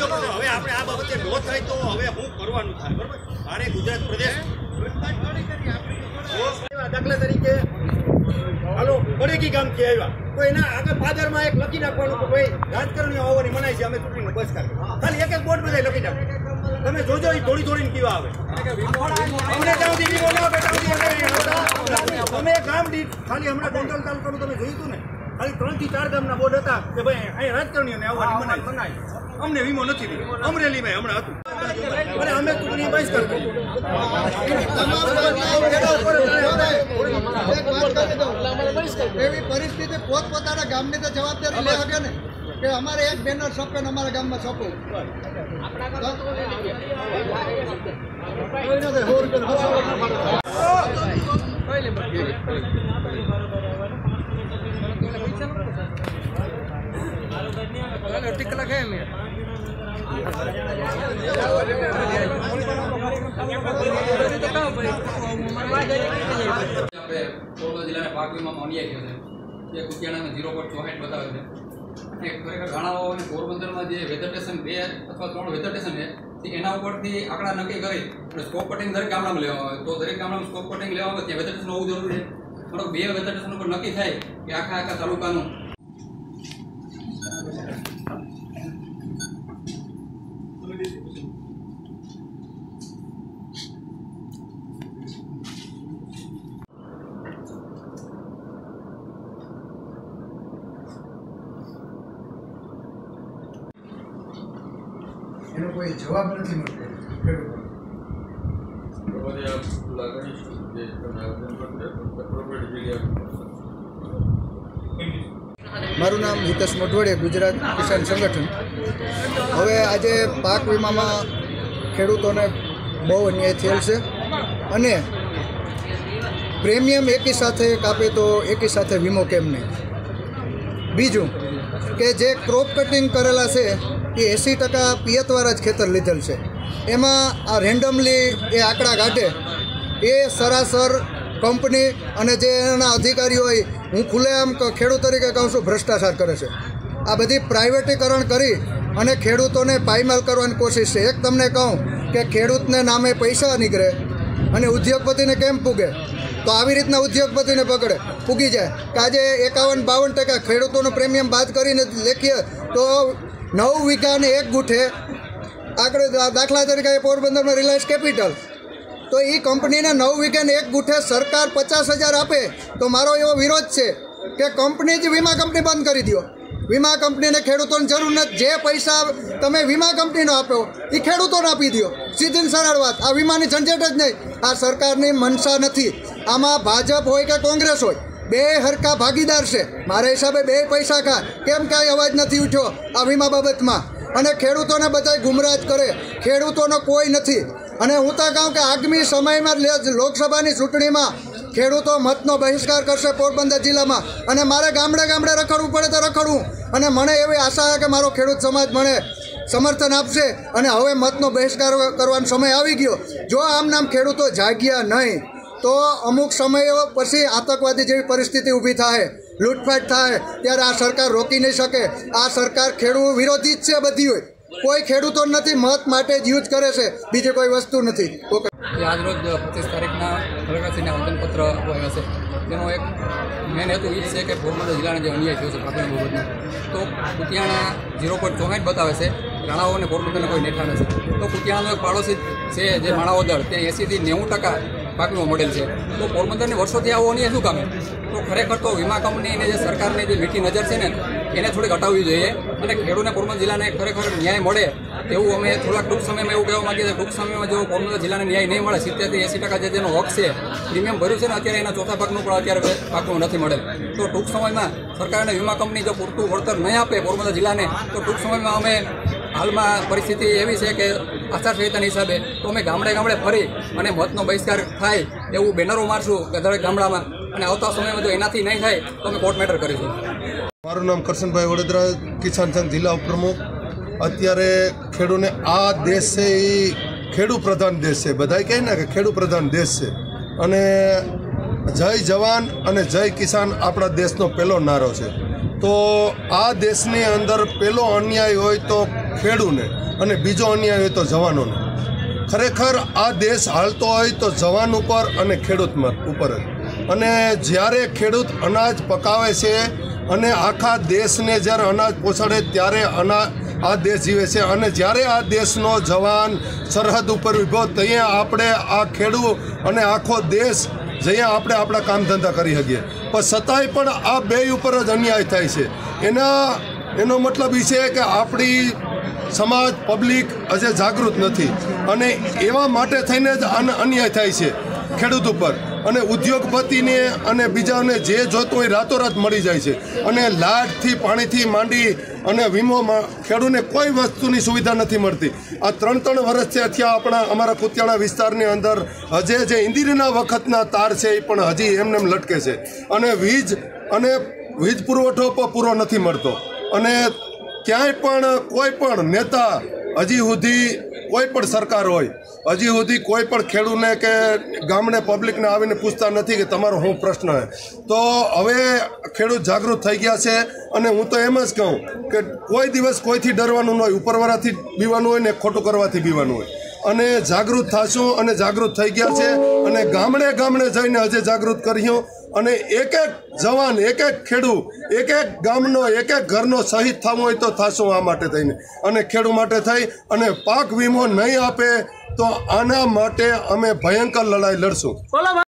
હવે આપણે આ બાબતે નો થાય તો હવે હું કરવાનું થાય બરાબર. મારે ગુજરાત પ્રદેશ દાખલા તરીકે હાલો પડેકી ગામથી આવ્યા તો એના આગળ પાદરમાં એક લખી નાખવાનું કે ભાઈ રાજકારણીઓ આવવાની મનાય છે, અમે ચૂંટણીનો બહિષ્કાર કરીએ. ખાલી એક બોર્ડ બધા લખી નાખો. તમે જોજો એ થોડી થોડીને પીવા આવે. અમને ત્યાં સુધી પીવો ના બેટા અમે ગામ દીઠ ખાલી હમણાં ગોંડલ તાલુકાનું તમે જોયું હતું ને, ખાલી 3 થી 4 ગામના બોર્ડ હતા કે ભાઈ અહીં રાજકારણીઓને આવવાની મનાય. અમને વીમો નથી લીધો. અમરેલીમાં હમણાં હતું અને અમે ચૂંટણી બહિષ્કાર કર્યો. એવી પરિસ્થિતિ પોતપોતાના ગામની તો જવાબદારી લે શકે ને કે અમારે એક બેનર છપે ને અમારા ગામમાં છપવું. પોરબંદર જિલ્લાના પાક વીમામાં અન્યાય થયો છે. જે કુતિયાણામાં 0.64 બતાવે છે. અને ખરેખર ઘણાઓ અને પોરબંદરમાં જે વેધર સ્ટેશન 2 અથવા 3 વેધર સ્ટેશન છે એના ઉપરથી આંકડા નક્કી કરી અને સ્કોપ કટિંગ દરેક ગામડામાં લેવામાં આવે તો દરેક ગામડામાં સ્કોપ કટિંગ લેવામાં આવે ત્યાં વેધર સ્ટેશન હોવું જરૂરી છે. થોડોક 2 વેધર સ્ટેશન ઉપર નક્કી થાય કે આખા તાલુકાનું એનો કોઈ જવાબ નથી મળતો ખેડૂતો. મારું નામ હિતેશ મોઢવાડિયા, ગુજરાત કિસાન સંગઠન. હવે આજે પાક વીમામાં ખેડૂતોને બહુ અન્યાય થયેલ છે અને પ્રીમિયમ એકી સાથે કાપે તો એકી સાથે વીમો કેમ નહીં. બીજું કે જે ક્રોપ કટિંગ કરેલા છે એ 80% પિયતવાળા જ ખેતર લીધેલ છે. એમાં આ રેન્ડમલી એ આંકડા કાઢે એ સરાસર કંપની અને જે એના અધિકારીઓ હોય, હું ખુલ્લેઆમ ખેડૂત તરીકે કહું છું, ભ્રષ્ટાચાર કરે છે. આ બધી પ્રાઇવેટીકરણ કરી અને ખેડૂતોને પાયમાલ કરવાની કોશિશ છે. એક તમને કહું કે ખેડૂતને નામે પૈસા નીકળે અને ઉદ્યોગપતિને કેમ પૂગે, તો આવી રીતના ઉદ્યોગપતિને પૂગી જાય કે આજે 51-52% ખેડૂતોનું પ્રીમિયમ બાદ કરીને લેખીએ તો 9 વીઘાને 1 ગુઠે. આગળ દાખલા તરીકે પોરબંદરમાં રિલાયન્સ કેપિટલ, તો એ કંપનીને 9 વીઘાને 1 ગુઠે સરકાર 50,000 આપે તો મારો એવો વિરોધ છે કે કંપની જ વીમા કંપની બંધ કરી દો. વીમા કંપનીને ખેડૂતોની જરૂર નથી. જે પૈસા તમે વીમા કંપનીનો આપો એ ખેડૂતોને આપી દો. સીધી સરળ વાત. આ વીમાની ઝંઝટ જ નહીં. આ સરકારની મનસા નથી. આમાં ભાજપ હોય કે કોંગ્રેસ હોય, બે હરખા ભાગીદાર છે. મારા હિસાબે બે પૈસા ખા. કેમ કાંઈ અવાજ નથી ઉઠ્યો આ વીમા બાબતમાં? અને ખેડૂતોને બધા ગુમરાહ કરે. ખેડૂતોનો કોઈ નથી. અને હું તો કહું કે આગામી સમયમાં લોકસભાની ચૂંટણીમાં ખેડૂતો મતનો બહિષ્કાર કરશે પોરબંદર જિલ્લામાં. અને મારે ગામડે ગામડે રખડવું પડે તો રખડવું. અને મને એવી આશા છે કે મારો ખેડૂત સમાજ મને સમર્થન આપશે અને હવે મતનો બહિષ્કાર કરવાનો સમય આવી ગયો. જો આમ નામ ખેડૂતો જાગ્યા નહીં તો અમુક સમયો પછી આતંકવાદી જેવી પરિસ્થિતિ ઊભી થાય, લૂંટફાટ થાય, ત્યારે આ સરકાર રોકી નહીં શકે. આ સરકાર ખેડૂત વિરોધી જ છે બધી હોય. કોઈ ખેડૂતો નથી, મત માટે જ યુઝ કરે છે, બીજી કોઈ વસ્તુ નથી. ઓકે. આજરોજ 25 તારીખના કલેક્ટરશ્રીને આવેદનપત્ર આપ્યો છે. તેનો એક મેન હેતુ એ છે કે પોરબંદર જિલ્લાને જે અન્યાય થયો છે પાકની બાબતનો, તો કુતિયાણા 0.64 બતાવે છે. રાણાઓ અને પોરબંદરને કોઈ નેઠા નથી. તો કુતિયાણાનો એક પાડોશી છે જે માણાઓ દળ, ત્યાં 80 થી 90% પાકનો મોડેલ છે. તો પોરબંદરની વર્ષોથી આવો અન્યાય શું કામે? તો ખરેખર તો વીમા કંપનીને જે સરકારની જે મીઠી નજર છે ને એને થોડીક હટાવવી જોઈએ અને ખેડૂતને પોરબંદર જિલ્લાને ખરેખર ન્યાય મળે એવું અમે થોડાક ટૂંક સમયમાં એવું કહેવા માગીએ છીએ. ટૂંક સમયમાં જો પોરબંદર જિલ્લાને ન્યાય નહીં મળે, 70 થી 80% જે તેનો હક છે, પ્રીમિયમ ભર્યું છે ને અત્યારે એના ચોથા ભાગનું પણ અત્યારે પાકનું નથી મળે. તો ટૂંક સમયમાં સરકારને વીમા કંપની જો પૂરતું વળતર નહીં આપે પોરબંદર જિલ્લાને, તો ટૂંક સમયમાં અમે હાલમાં પરિસ્થિતિ એવી છે કે આચારસંહિતાના હિસાબે તો અમે ગામડે ગામડે ફરી અને મતનો બહિષ્કાર થાય એવું બેનરો મારશું દરેક ગામડામાં. અને આવતા સમયમાં જો એનાથી નહીં થાય તો અમે કોર્ટ મેટર કરીશું. મારું નામ કરશનભાઈ વડોદરા, કિસાન સંઘ જિલ્લા ઉપપ્રમુખ. અત્યારે ખેડૂને આ દેશ છે એ ખેડૂત પ્રધાન દેશ છે. બધાય કહે ને કે ખેડૂત પ્રધાન દેશ છે. અને જય જવાન અને જય કિસાન આપણા દેશનો પહેલો નારો છે. તો આ દેશની અંદર પહેલો અન્યાય હોય તો ખેડૂને, અને બીજો અન્યાય હોય તો જવાનોનો. ખરેખર આ દેશ હાલતો હોય તો જવાન ઉપર અને ખેડૂત ઉપર જ. અને જ્યારે ખેડૂત અનાજ પકાવે છે અને આખા દેશને જ્યારે અનાજ પહોંચાડે ત્યારે આ દેશ જીવે છે. અને જ્યારે આ દેશનો જવાન સરહદ ઉપર ઊભો ત્યાં આપણે આ ખેડૂત અને આખો દેશ જ્યાં આપણે આપણા કામ ધંધા કરી શકીએ. પણ છતાંય પણ આ બે ઉપર જ અન્યાય થાય છે. એનો મતલબ એ છે કે આપણી સમાજ પબ્લિક હજે જાગૃત નથી અને એવા માટે થઈને જ અન્યાય થાય છે ખેડૂત ઉપર. અને ઉદ્યોગપતિને અને બીજાને જે જોતું હોય રાતોરાત મળી જાય છે. અને લાઇટથી પાણીથી માંડી અને વીમોમાં ખેડૂતને કોઈ વસ્તુની સુવિધા નથી મળતી. આ 3 વર્ષથી થયા અમારા કુતિયાણા વિસ્તારની અંદર હજે જે ઇન્દિરીના વખતના તાર છે એ પણ હજી એમને લટકે છે. અને વીજ પુરવઠો પણ પૂરો નથી મળતો. અને ક્યાંય પણ કોઈ પણ નેતા હજી સુધી કોઈ પણ સરકાર હોય હજી સુધી કોઈ પણ ખેડૂતને કે ગામડે પબ્લિકને આવીને પૂછતા નથી કે તમારો શું પ્રશ્ન છે. તો હવે ખેડૂત જાગૃત થઈ ગયા છે. અને હું તો એમ જ કહું કે કોઈ દિવસ કોઈથી ડરવાનું ન હોય, ઉપરવાળાથી બીવાનું હોય ને ખોટું કરવાથી બીવાનું હોય. અને જાગૃત થશું અને જાગૃત થઈ ગયા છે. અને ગામડે જઈને હજે જાગૃત કર્યું. અને એક જવાન, એક ખેડૂત, એક ગામનો, એક ઘરનો શહીદ થવું હોય તો થશું આ માટે થઈને. અને ખેડૂત માટે થઈ અને પાક વીમો નહીં આપે તો આના માટે અમે ભયંકર લડાઈ લડશું.